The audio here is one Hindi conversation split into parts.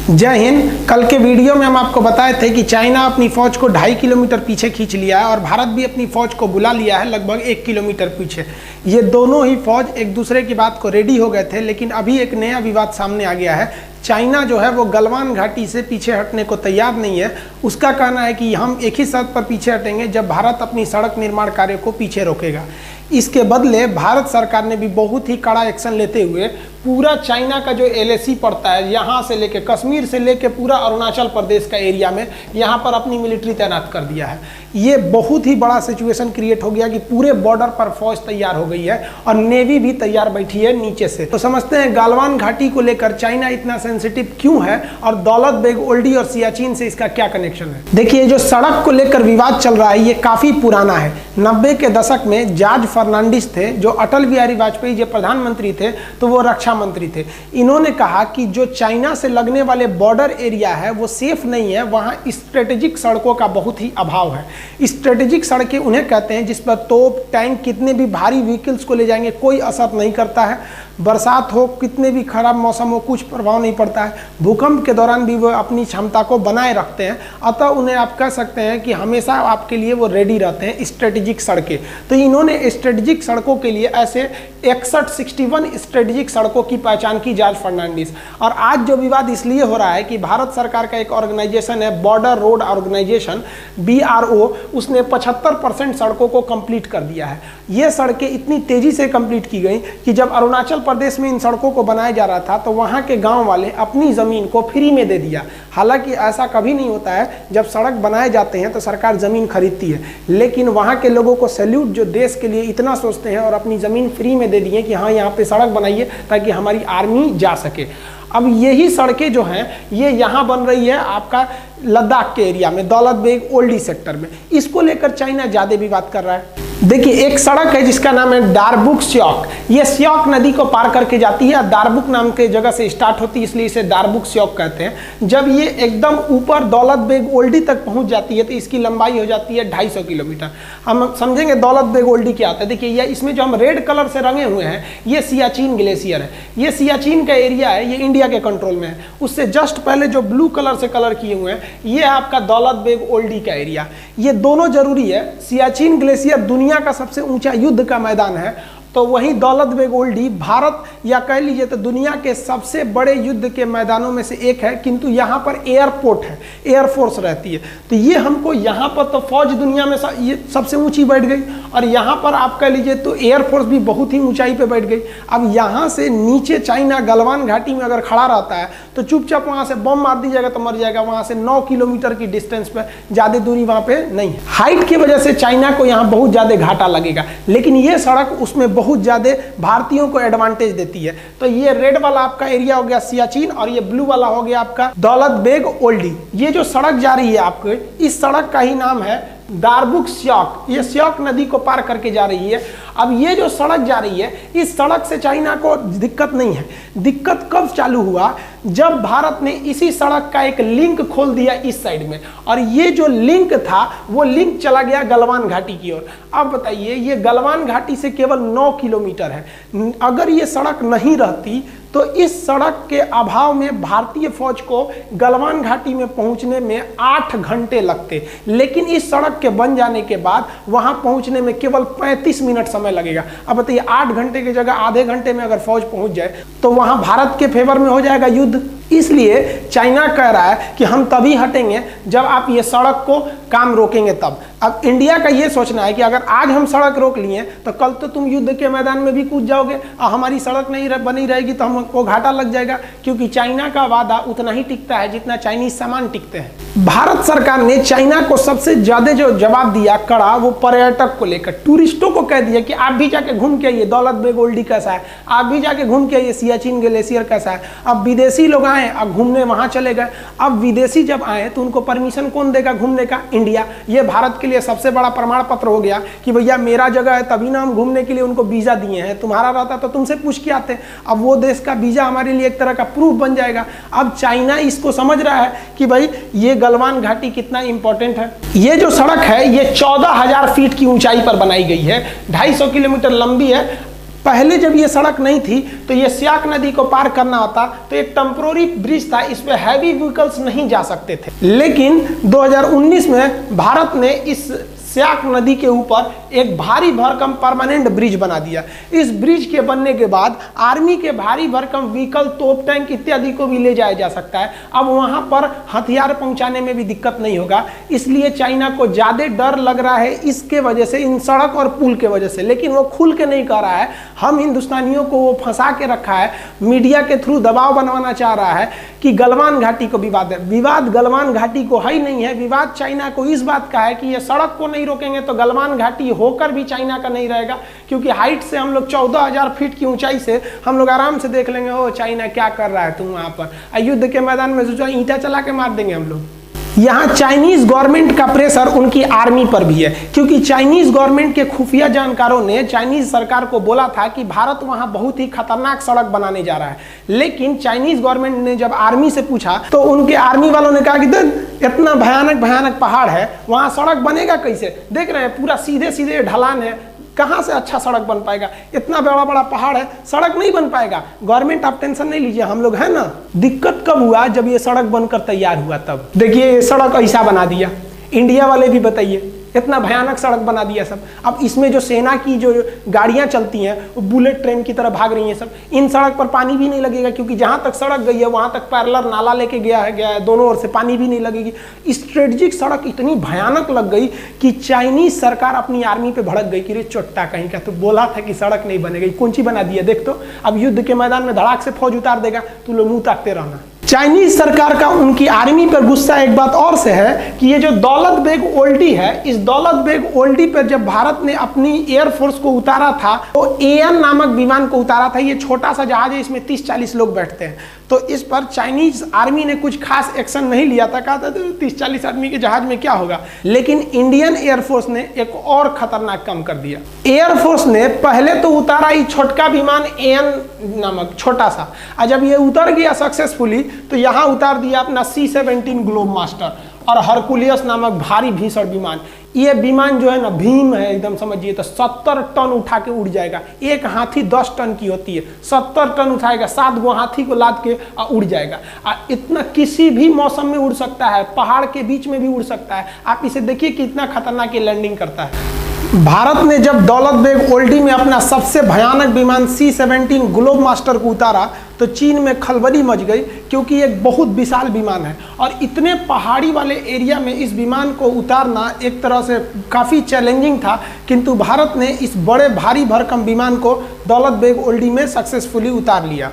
जय हिंद। कल के वीडियो में हम आपको बताए थे कि चाइना अपनी फौज को 2.5 किलोमीटर पीछे खींच लिया है और भारत भी अपनी फौज को बुला लिया है लगभग 1 किलोमीटर पीछे। ये दोनों ही फौज एक दूसरे की बात को रेडी हो गए थे, लेकिन अभी एक नया विवाद सामने आ गया है। चाइना जो है वो गलवान घाटी से पीछे हटने को तैयार नहीं है। उसका कहना है कि हम एक ही शर्त पर पीछे हटेंगे जब भारत अपनी सड़क निर्माण कार्य को पीछे रोकेगा। इसके बदले भारत सरकार ने भी बहुत ही कड़ा एक्शन लेते हुए पूरा चाइना का जो LAC पड़ता है, यहाँ से लेके कश्मीर से लेके पूरा अरुणाचल प्रदेश का एरिया में यहाँ पर अपनी मिलिट्री तैनात कर दिया है। ये बहुत ही बड़ा सिचुएशन क्रिएट हो गया कि पूरे बॉर्डर पर फौज तैयार हो गई है और नेवी भी तैयार बैठी है नीचे से। तो समझते हैं गलवान घाटी को लेकर चाइना इतना सेंसिटिव क्यों है और दौलत बेग ओल्डी और सियाचिन से इसका क्या कनेक्शन है। देखिए, जो सड़क को लेकर विवाद चल रहा है ये काफी पुराना है। 90 के दशक में जॉर्ज फर्नांडिस थे, जो अटल बिहारी वाजपेयी जो प्रधानमंत्री थे तो वो रक्षा मंत्री थे। इन्होंने कहा कि जो चाइना से लगने वाले बॉर्डर एरिया है वो सेफ नहीं है, वहाँ स्ट्रेटेजिक सड़कों का बहुत ही अभाव है। स्ट्रेटेजिक सड़कें उन्हें कहते हैं जिस पर तोप टैंक कितने भी भारी व्हीकल्स को ले जाएंगे कोई असर नहीं करता है। बरसात हो, कितने भी खराब मौसम हो, कुछ प्रभाव नहीं पड़ता है। भूकंप के दौरान भी वो अपनी क्षमता को बनाए रखते हैं, अतः उन्हें आप कह सकते हैं कि हमेशा आपके लिए वो रेडी रहते हैं स्ट्रेटेजिक सड़कें। तो इन्होंने स्ट्रेटेजिक सड़कों के लिए ऐसे 61 स्ट्रेटेजिक सड़कों की पहचान की जॉर्ज फर्नांडिस। और आज जो विवाद इसलिए हो रहा है कि भारत सरकार का एक ऑर्गेनाइजेशन है बॉर्डर रोड ऑर्गेनाइजेशन BRO, उसने 75% सड़कों को कंप्लीट कर दिया है। ये सड़कें इतनी तेजी से कंप्लीट की गई कि जब अरुणाचल प्रदेश में इन सड़कों को बनाया जा रहा था तो वहाँ के गांव वाले अपनी ज़मीन को फ्री में दे दिया। हालांकि ऐसा कभी नहीं होता है, जब सड़क बनाए जाते हैं तो सरकार ज़मीन खरीदती है, लेकिन वहाँ के लोगों को सैल्यूट जो देश के लिए इतना सोचते हैं और अपनी ज़मीन फ्री में दे दिए कि हाँ यहाँ पे सड़क बनाइए ताकि हमारी आर्मी जा सके। अब यही सड़कें जो हैं ये यहाँ बन रही है आपका लद्दाख के एरिया में, दौलत बेग ओल्डी सेक्टर में। इसको लेकर चाइना ज़्यादा विवाद कर रहा है। देखिए, एक सड़क है जिसका नाम है दारबुक स्योक। ये स्योक नदी को पार करके जाती है, दारबुक नाम के जगह से स्टार्ट होती है, इसलिए इसे दारबुक स्योक कहते हैं। जब ये एकदम ऊपर दौलत बेग ओल्डी तक पहुंच जाती है तो इसकी लंबाई हो जाती है 250 किलोमीटर। हम समझेंगे दौलत बेग ओल्डी क्या होता है। देखिए, ये इसमें जो हम रेड कलर से रंगे हुए हैं ये सियाचिन ग्लेशियर है। ये सियाचिन का एरिया है, ये इंडिया के कंट्रोल में है। उससे जस्ट पहले जो ब्लू कलर से कलर किए हुए हैं ये आपका दौलत बेग ओल्डी का एरिया। ये दोनों जरूरी है। सियाचिन ग्लेशियर दुनिया का सबसे ऊंचा युद्ध का मैदान है, तो वहीं दौलत बेग ओल्डी भारत या कह लीजिए तो दुनिया के सबसे बड़े युद्ध के मैदानों में से एक है। किंतु यहाँ पर एयरपोर्ट है, एयरफोर्स रहती है, तो ये हमको यहाँ पर तो फौज दुनिया में ये सबसे ऊंची बैठ गई और यहाँ पर आप कह लीजिए तो एयरफोर्स भी बहुत ही ऊंचाई पे बैठ गई। अब यहाँ से नीचे चाइना गलवान घाटी में अगर खड़ा रहता है तो चुपचाप वहाँ से बम मार दीजिएगा तो मर जाएगा। वहाँ से 9 किलोमीटर की डिस्टेंस पे, ज़्यादा दूरी वहाँ पे नहीं है। हाइट की वजह से चाइना को यहाँ बहुत ज़्यादा घाटा लगेगा, लेकिन ये सड़क उसमें बहुत ज़्यादा भारतीयों को एडवांटेज देती है। तो ये रेड वाला आपका एरिया हो गया सियाचिन और ये ब्लू वाला हो गया आपका दौलत बेग ओल्डी। ये जो सड़क जा रही है आपको, इस सड़क का ही नाम है दारबुक स्योक। ये स्योक नदी को पार करके जा रही है। अब ये जो सड़क जा रही है इस सड़क से चाइना को दिक्कत नहीं है। दिक्कत कब चालू हुआ, जब भारत ने इसी सड़क का एक लिंक खोल दिया इस साइड में, और ये जो लिंक था वो लिंक चला गया गलवान घाटी की ओर। अब बताइए, ये गलवान घाटी से केवल 9 किलोमीटर है। अगर ये सड़क नहीं रहती तो इस सड़क के अभाव में भारतीय फौज को गलवान घाटी में पहुंचने में 8 घंटे लगते, लेकिन इस सड़क के बन जाने के बाद वहां पहुंचने में केवल 35 मिनट समय लगेगा। अब बताइए, 8 घंटे की जगह आधे घंटे में अगर फौज पहुंच जाए तो वहां भारत के फेवर में हो जाएगा युद्ध। इसलिए चाइना कह रहा है कि हम तभी हटेंगे जब आप ये सड़क को काम रोकेंगे तब। अब इंडिया का ये सोचना है कि अगर आज हम सड़क रोक लिए तो कल तो तुम युद्ध के मैदान में भी कूद जाओगे और हमारी सड़क नहीं बनी रहेगी तो हमको घाटा लग जाएगा, क्योंकि चाइना का वादा उतना ही टिकता है जितना चाइनीज सामान टिकते हैं। भारत सरकार ने चाइना को सबसे ज्यादा जो जवाब दिया कड़ा, वो पर्यटक को लेकर टूरिस्टों को कह दिया कि आप भी जाके घूम के आइए दौलत बेग ओल्डी कैसा है, आप भी जाके घूम के आइए सियाचिन ग्लेशियर कैसा है। अब विदेशी लोग आए, अब घूमने वहां चले गए। अब विदेशी जब आए तो उनको परमिशन कौन देगा घूमने का? इंडिया। ये भारत के लिए सबसे बड़ा प्रमाण पत्र हो गया कि भैया मेरा जगह है, तभी ना हम घूमने के लिए उनको वीजा दिए हैं। तुम्हारा रहता तो तुमसे पूछ के आते। अब वो देश का वीजा हमारे लिए एक तरह का प्रूफ बन जाएगा। अब चाइना इसको समझ रहा है कि भाई ये गलवान घाटी कितना इंपॉर्टेंट है। ये जो सड़क है ये 14,000 फीट की ऊंचाई पर बनाई गई है, 250 किलोमीटर लंबी है। पहले जब ये सड़क नहीं थी तो ये स्याक नदी को पार करना होता तो एक टेम्पोररी ब्रिज था, इस पे हैवी व्हीकल्स नहीं जा सकते थे। लेकिन 2019 में भारत ने इस स्याक नदी के ऊपर एक भारी भरकम परमानेंट ब्रिज बना दिया। इस ब्रिज के बनने के बाद आर्मी के भारी भरकम व्हीकल, तोप टैंक इत्यादि को भी ले जाया जा सकता है। अब वहां पर हथियार पहुंचाने में भी दिक्कत नहीं होगा, इसलिए चाइना को ज्यादा डर लग रहा है इसके वजह से, इन सड़क और पुल के वजह से। लेकिन वो खुल के नहीं कर रहा है, हम हिंदुस्तानियों को वो फंसा के रखा है, मीडिया के थ्रू दबाव बनवाना चाह रहा है कि गलवान घाटी को विवाद है। विवाद गलवान घाटी को है ही नहीं है, विवाद चाइना को इस बात का है कि ये सड़क को नहीं रोकेंगे तो गलवान घाटी होकर भी चाइना का नहीं रहेगा, क्योंकि हाइट से हम लोग 14,000 फीट की ऊंचाई से हम लोग आराम से देख लेंगे, ओ चाइना क्या कर रहा है तुम वहां पर। युद्ध के मैदान में सोचा ईंटा चला के मार देंगे हम लोग। यहाँ चाइनीज गवर्नमेंट का प्रेशर उनकी आर्मी पर भी है, क्योंकि चाइनीज गवर्नमेंट के खुफिया जानकारों ने चाइनीज सरकार को बोला था कि भारत वहाँ बहुत ही खतरनाक सड़क बनाने जा रहा है। लेकिन चाइनीज गवर्नमेंट ने जब आर्मी से पूछा तो उनके आर्मी वालों ने कहा कि इतना भयानक भयानक पहाड़ है, वहाँ सड़क बनेगा कैसे? देख रहे हैं पूरा सीधे सीधे ढलान है, कहाँ से अच्छा सड़क बन पाएगा? इतना बड़ा बड़ा पहाड़ है, सड़क नहीं बन पाएगा। गवर्नमेंट आप टेंशन नहीं लीजिए, हम लोग है ना। दिक्कत कब हुआ? जब ये सड़क बनकर तैयार हुआ तब। देखिए ये सड़क ऐसा बना दिया, इंडिया वाले भी बताइए, इतना भयानक सड़क बना दिया सब। अब इसमें जो सेना की जो गाड़ियां चलती हैं वो बुलेट ट्रेन की तरह भाग रही हैं सब। इन सड़क पर पानी भी नहीं लगेगा, क्योंकि जहां तक सड़क गई है वहां तक पैरेलल नाला लेके गया है, दोनों ओर से पानी भी नहीं लगेगी। स्ट्रेटेजिक सड़क इतनी भयानक लग गई कि चाइनीज सरकार अपनी आर्मी पे भड़क गई कि रे चोट्टा कहीं का, तो बोला था कि सड़क नहीं बनेगी, कौन सी बना दिया देख तो। अब युद्ध के मैदान में धड़ाक से फौज उतार देगा, तू लोग मुंह ताकते रहना। चाइनीज सरकार का उनकी आर्मी पर गुस्सा एक बात और से है कि ये जो दौलत बेग ओल्डी है, इस दौलत बेग ओल्डी पर जब भारत ने अपनी एयरफोर्स को उतारा था तो एएन नामक विमान को उतारा था। ये छोटा सा जहाज है, इसमें 30-40 लोग बैठते हैं। तो इस पर चाइनीज आर्मी ने कुछ खास एक्शन नहीं लिया था, कहा था 30-40 आदमी के जहाज में क्या होगा। लेकिन इंडियन एयरफोर्स ने एक और खतरनाक काम कर दिया। एयरफोर्स ने पहले तो उतारा ही छोटका विमान एएन नामक छोटा सा, और जब ये उतर गया सक्सेसफुली तो यहाँ उतार दिया अपना C-17 ग्लोब मास्टर और हरकुलियस नामक भारी भीषण विमान। ये विमान जो है ना भीम है एकदम, समझिए तो 70 टन उठा के उड़ जाएगा। एक हाथी 10 टन की होती है, 70 टन उठाएगा, 7 गो हाथी को लाद के उड़ जाएगा। इतना किसी भी मौसम में उड़ सकता है, पहाड़ के बीच में भी उड़ सकता है। आप इसे देखिए कितना खतरनाक ये लैंडिंग करता है। भारत ने जब दौलत बेग ओल्डी में अपना सबसे भयानक विमान C-17 ग्लोब मास्टर को उतारा तो चीन में खलबली मच गई, क्योंकि एक बहुत विशाल विमान है और इतने पहाड़ी वाले एरिया में इस विमान को उतारना एक तरह से काफ़ी चैलेंजिंग था। किंतु भारत ने इस बड़े भारी भरकम विमान को दौलत बेग ओल्डी में सक्सेसफुली उतार लिया।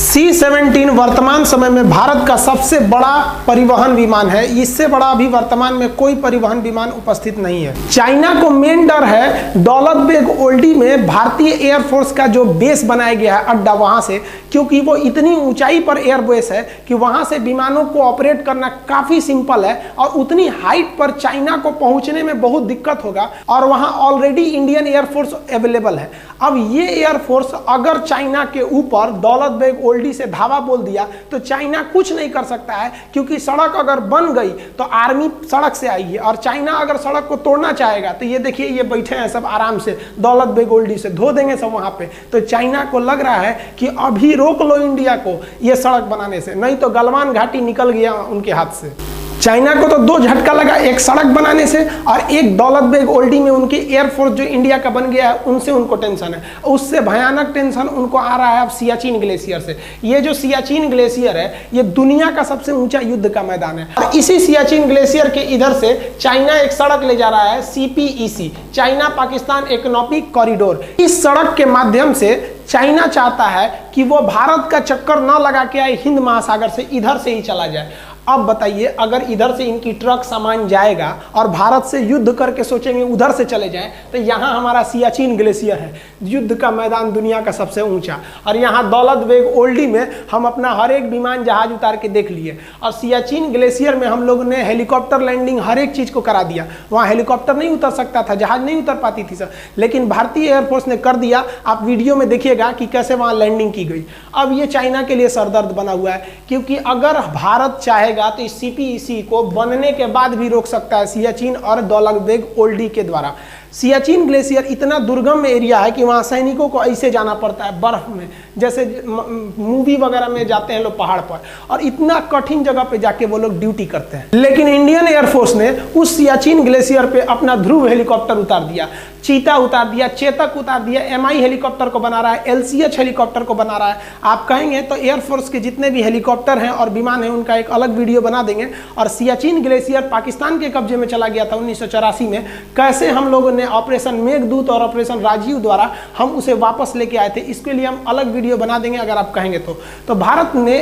C-17 वर्तमान समय में भारत का सबसे बड़ा परिवहन विमान है। इससे बड़ा अभी वर्तमान में कोई परिवहन विमान उपस्थित नहीं है। चाइना को मेन डर है दौलत बेग ओल्डी में भारतीय एयरफोर्स का जो बेस बनाया गया है अड्डा, वहां से, क्योंकि वो इतनी ऊंचाई पर एयरबेस है कि वहां से विमानों को ऑपरेट करना काफी सिंपल है और उतनी हाइट पर चाइना को पहुंचने में बहुत दिक्कत होगा। और वहां ऑलरेडी इंडियन एयरफोर्स अवेलेबल है। अब ये एयरफोर्स अगर चाइना के ऊपर दौलत बेग ओल्डी से धावा बोल दिया तो चाइना कुछ नहीं कर सकता है, क्योंकि सड़क अगर बन गई तो आर्मी सड़क से आएगी और चाइना अगर सड़क को तोड़ना चाहेगा तो ये देखिए ये बैठे हैं सब आराम से, दौलत बेग ओल्डी से धो देंगे सब वहां पे। तो चाइना को लग रहा है कि अभी रोक लो इंडिया को ये सड़क बनाने से, नहीं तो गलवान घाटी निकल गया उनके हाथ से। चाइना को तो 2 झटका लगा, एक सड़क बनाने से और एक दौलत बेग ओल्डी में उनकी एयरफोर्स जो इंडिया का बन गया है उनसे उनको टेंशन है। उससे भयानक टेंशन उनको आ रहा है अब सियाचिन ग्लेशियर से। ये जो सियाचिन ग्लेशियर है ये दुनिया का सबसे ऊंचा युद्ध का मैदान है और इसी सियाचिन ग्लेशियर के इधर से चाइना एक सड़क ले जा रहा है, CPEC, China Pakistan economic corridor. इस सड़क के माध्यम से चाइना चाहता है कि वो भारत का चक्कर न लगा के आए हिंद महासागर से, इधर से ही चला जाए। अब बताइए अगर इधर से इनकी ट्रक सामान जाएगा और भारत से युद्ध करके सोचेंगे उधर से चले जाएं, तो यहाँ हमारा सियाचिन ग्लेशियर है, युद्ध का मैदान दुनिया का सबसे ऊंचा, और यहाँ दौलत बेग ओल्डी में हम अपना हर एक विमान जहाज उतार के देख लिए। और सियाचिन ग्लेशियर में हम लोग ने हेलीकॉप्टर लैंडिंग हर एक चीज़ को करा दिया। वहाँ हेलीकॉप्टर नहीं उतर सकता था, जहाज नहीं उतर पाती थी सर, लेकिन भारतीय एयरफोर्स ने कर दिया। आप वीडियो में देखिएगा देखिएगा कि कैसे वहां लैंडिंग की गई। अब ये चाइना के लिए सरदर्द बना हुआ है, क्योंकि अगर भारत चाहेगा तो इस CPEC को बनने के बाद भी रोक सकता है सियाचिन और दौलत बेग ओल्डी के द्वारा। सियाचिन ग्लेशियर इतना दुर्गम एरिया है कि वहाँ सैनिकों को ऐसे जाना पड़ता है बर्फ में, जैसे मूवी वगैरह में जाते हैं लोग पहाड़ पर, और इतना कठिन जगह पे जाके वो लोग ड्यूटी करते हैं। लेकिन इंडियन एयरफोर्स ने उस सियाचिन ग्लेशियर पे अपना ध्रुव हेलीकॉप्टर उतार दिया, चीता उतार दिया, चेतक उतार दिया, MI हेलीकॉप्टर को बना रहा है, LCH हेलीकॉप्टर को बना रहा है। आप कहेंगे तो एयरफोर्स के जितने भी हेलीकॉप्टर हैं और विमान हैं उनका एक अलग वीडियो बना देंगे। और सियाचिन ग्लेशियर पाकिस्तान के कब्जे में चला गया था 1984 में, कैसे हम लोगों ने ऑपरेशन मेघदूत और ऑपरेशन राजीव द्वारा हम उसे वापस लेके आए थे, इसके लिए हम अलग वीडियो बना देंगे अगर आप कहेंगे तो भारत ने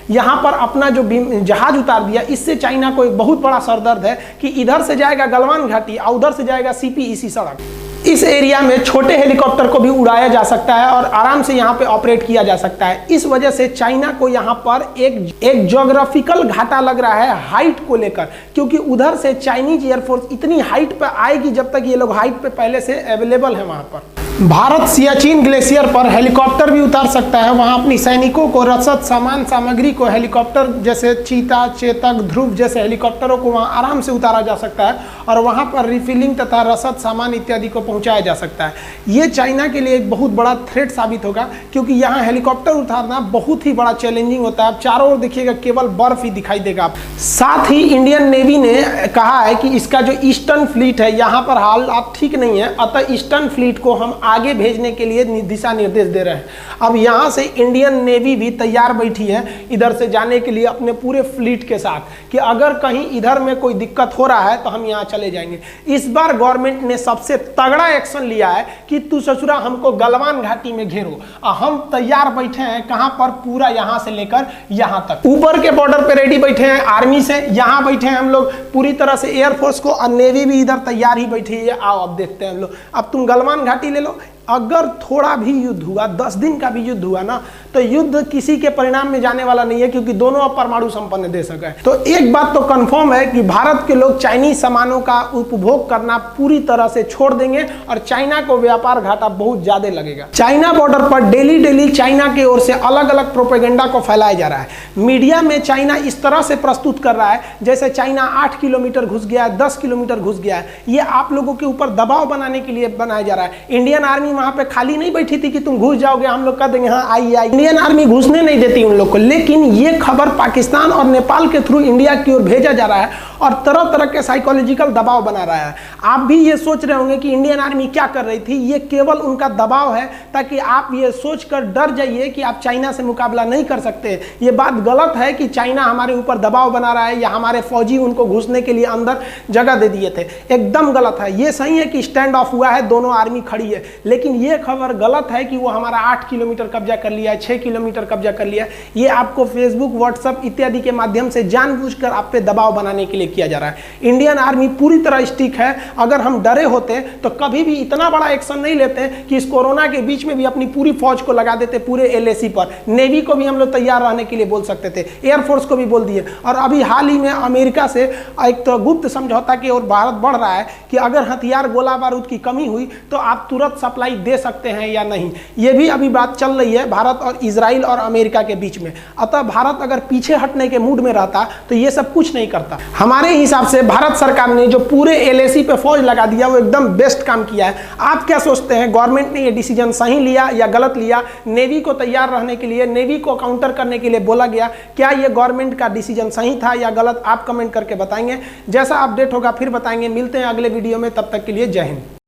यहाँ पर अपना जो जहाज उतार दिया, इससे चाइना को एक बहुत बड़ा सरदर्द है कि इधर से जाएगा गलवान घाटी और उधर से जाएगा CPEC सड़क। इस एरिया में छोटे हेलीकॉप्टर को भी उड़ाया जा सकता है और आराम से यहाँ पे ऑपरेट किया जा सकता है। इस वजह से चाइना को यहाँ पर एक ज्योग्राफिकल घाटा लग रहा है हाइट को लेकर, क्योंकि उधर से चाइनीज एयरफोर्स इतनी हाइट पे आएगी जब तक ये लोग हाइट पे पहले से अवेलेबल है वहाँ पर। भारत सियाचिन ग्लेशियर पर हेलीकॉप्टर भी उतार सकता है, वहां अपनी सैनिकों को रसद सामान सामग्री को हेलीकॉप्टर जैसे चीता, चेतक, ध्रुव जैसे हेलीकॉप्टरों को वहां आराम से उतारा जा सकता है और वहां पर रिफिलिंग तथा रसद सामान इत्यादि को पहुंचाया जा सकता है। ये चाइना के लिए एक बहुत बड़ा थ्रेट साबित होगा, क्योंकि यहाँ हेलीकॉप्टर उतारना बहुत ही बड़ा चैलेंजिंग होता है। आप चारों ओर देखिएगा केवल बर्फ ही दिखाई देगा। साथ ही इंडियन नेवी ने कहा है कि इसका जो ईस्टर्न फ्लीट है यहाँ पर हालात ठीक नहीं है, अतः ईस्टर्न फ्लीट को हम आगे भेजने के लिए दिशा निर्देश दे रहे हैं। अब यहां से इंडियन नेवी भी तैयार बैठी है इधर से जाने के लिए अपने पूरे फ्लीट के साथ, कि अगर कहीं इधर में कोई दिक्कत हो रहा है तो हम यहां चले जाएंगे। इस बार गवर्नमेंट ने सबसे तगड़ा एक्शन लिया है कि तू ससुरा हमको गलवान घाटी में घेरो, हम तैयार बैठे हैं। कहां पर? पूरा यहां से लेकर यहां तक, ऊपर के बॉर्डर पे रेडी बैठे हैं आर्मी से, यहां बैठे हैं हम लोग पूरी तरह से एयरफोर्स को, और नेवी भी इधर तैयार ही बैठी है। आओ अब देखते हैं हम लोग। अब तुम गलवान घाटी ले लो। अगर थोड़ा भी युद्ध हुआ, 10 दिन का भी युद्ध हुआ ना, तो युद्ध किसी के परिणाम में जाने वाला नहीं है, क्योंकि दोनों अब परमाणु संपन्न देश है। तो एक बात तो कंफर्म है कि भारत के लोग चाइनीज सामानों का उपभोग करना पूरी तरह से छोड़ देंगे और चाइना को व्यापार घाटा बहुत ज्यादा लगेगा। चाइना बॉर्डर पर डेली चाइना की ओर से अलग अलग प्रोपेगेंडा को फैलाया जा रहा है। मीडिया में चाइना इस तरह से प्रस्तुत कर रहा है जैसे चाइना 8 किलोमीटर घुस गया है, 10 किलोमीटर घुस गया है। ये आप लोगों के ऊपर दबाव बनाने के लिए बनाया जा रहा है। इंडियन आर्मी वहां पे खाली नहीं बैठी थी कि तुम घुस जाओगे, हम लोग कह देंगे हाँ आइए। इंडियन आर्मी घुसने नहीं देती उन लोग को, लेकिन ये खबर पाकिस्तान और नेपाल के थ्रू इंडिया की ओर भेजा जा रहा है और तरह तरह के साइकोलॉजिकल दबाव बना रहा है। आप भी ये सोच रहे होंगे कि इंडियन आर्मी क्या कर रही थी, ये केवल उनका दबाव है ताकि आप ये सोचकर डर जाइए कि आप चाइना से मुकाबला नहीं कर सकते। ये बात गलत है कि चाइना हमारे ऊपर दबाव बना रहा है या हमारे फौजी उनको घुसने के लिए अंदर जगह दे दिए थे, एकदम गलत है। ये सही है कि स्टैंड ऑफ हुआ है, दोनों आर्मी खड़ी है, लेकिन ये खबर गलत है कि वो हमारा 8 किलोमीटर कब्जा कर लिया है, 6 किलोमीटर कब्जा कर लिया है। ये आपको फेसबुक, व्हाट्सएप इत्यादि के माध्यम से जानबूझकर आप पे दबाव बनाने के लिए किया जा रहा है। इंडियन आर्मी पूरी तरह स्टिक है। अगर हम डरे होते तो कभी भी इतना बड़ा एक्शन नहीं लेते कि इस कोरोना के बीच में भी अपनी पूरी फौज को लगा देते पूरे LAC पर। नेवी को भी हम लोग तैयार रहने के लिए बोल सकते थे, एयरफोर्स को भी बोल दिए। और अभी हाल ही में अमेरिका से एक तो गुप्त समझौता की ओर भारत बढ़ रहा है कि अगर हथियार, गोला बारूद की कमी हुई तो आप तुरंत सप्लाई दे सकते हैं या नहीं। ये भी अभी बात चल रही है भारत और इजराइल और अमेरिका के बीच में। अतः भारत अगर पीछे हटने के मूड में रहता तो ये सब कुछ नहीं करता। हमारे हिसाब से भारत सरकार ने जो पूरे LAC पे फौज लगा दिया वो एकदम बेस्ट काम किया है। आप क्या सोचते हैं, गवर्नमेंट ने ये डिसीजन सही लिया या गलत लिया? नेवी को तैयार रहने के लिए, नेवी को काउंटर करने के लिए बोला गया, क्या ये गवर्नमेंट का डिसीजन सही था या गलत? आप कमेंट करके बताएंगे। जैसा अपडेट होगा फिर बताएंगे। मिलते हैं अगले वीडियो में, तब तक के लिए जय हिंद।